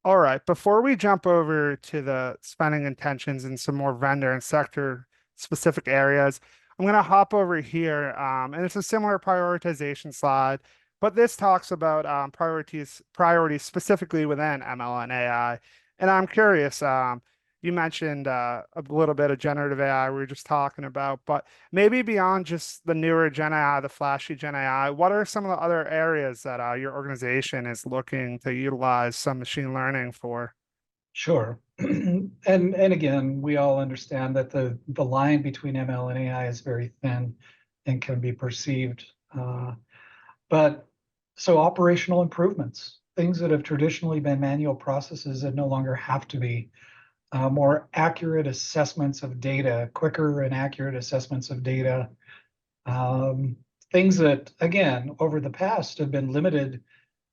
All right, before we jump over to the spending intentions and some more vendor and sector specific areas, I'm going to hop over here, and it's a similar prioritization slide, but this talks about priorities specifically within ML and AI. And I'm curious, you mentioned a little bit of generative AI we were just talking about, but maybe beyond just the newer Gen AI, the flashy Gen AI, what are some of the other areas that your organization is looking to utilize some machine learning for? Sure. And again, we all understand that the line between ML and AI is very thin and can be perceived. But so operational improvements, things that have traditionally been manual processes that no longer have to be, more accurate assessments of data, quicker and accurate assessments of data, um, things that, again, over the past have been limited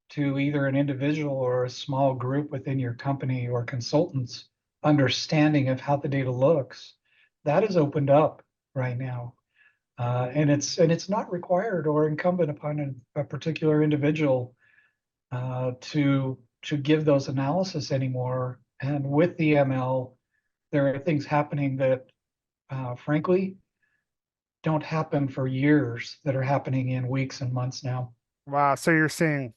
to either an individual or a small group within your company or consultants understanding of how the data looks. That is opened up right now. And it's not required or incumbent upon a particular individual to give those analysis anymore. And with the ML, there are things happening that, frankly, don't happen for years that are happening in weeks and months now. Wow, so you're seeing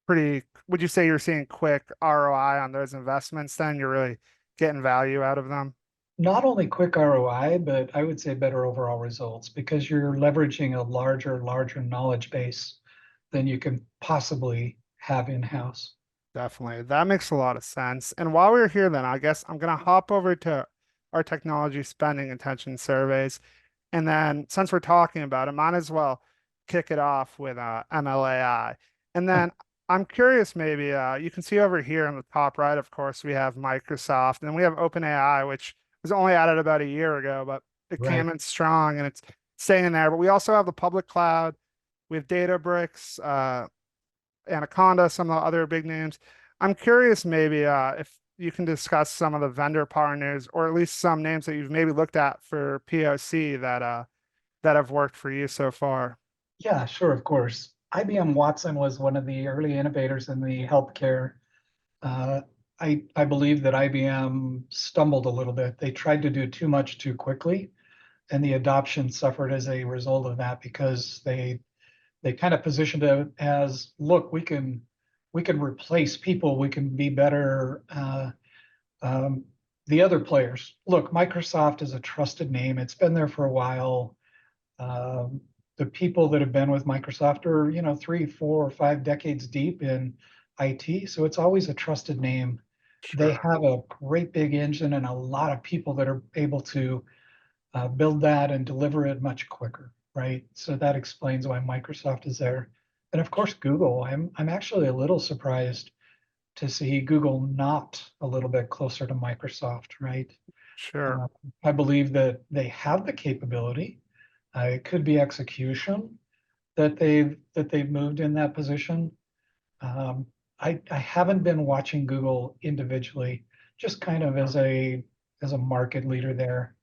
would you say you're seeing quick ROI on those investments then? You're really getting value out of them? Not only quick ROI, but I would say better overall results because you're leveraging a larger knowledge base than you can possibly have in-house. Definitely. That makes a lot of sense. And while we're here, then I guess I'm going to hop over to our technology spending intention surveys. And then since we're talking about it, might as well kick it off with MLAI. And then I'm curious, maybe you can see over here in the top right, of course, we have Microsoft and we have OpenAI, which was only added about a year ago, but it came Right. in strong and it's staying there. But we also have the public cloud. We have Databricks, Anaconda, some of the other big names. I'm curious maybe if you can discuss some of the vendor partners or at least some names that you've maybe looked at for POC that have worked for you so far. Yeah, sure, of course. IBM Watson was one of the early innovators in the healthcare. Uh, I believe that IBM stumbled a little bit. They tried to do too much too quickly, and the adoption suffered as a result of that because they kind of positioned it as, look, we can replace people, we can be better. Um, the other players, look, Microsoft is a trusted name. It's been there for a while. Um, the people that have been with Microsoft are, 3, 4, or 5 decades deep in IT, so it's always a trusted name. They Sure. have a great big engine and a lot of people that are able to build that and deliver it much quicker, right? So that explains why Microsoft is there. And of course, Google. I'm actually a little surprised to see Google not a little bit closer to Microsoft, right? Sure. Uh, I believe that they have the capability. It could be execution that they've moved in that position. Um, I haven't been watching Google individually, just kind of as a market leader there.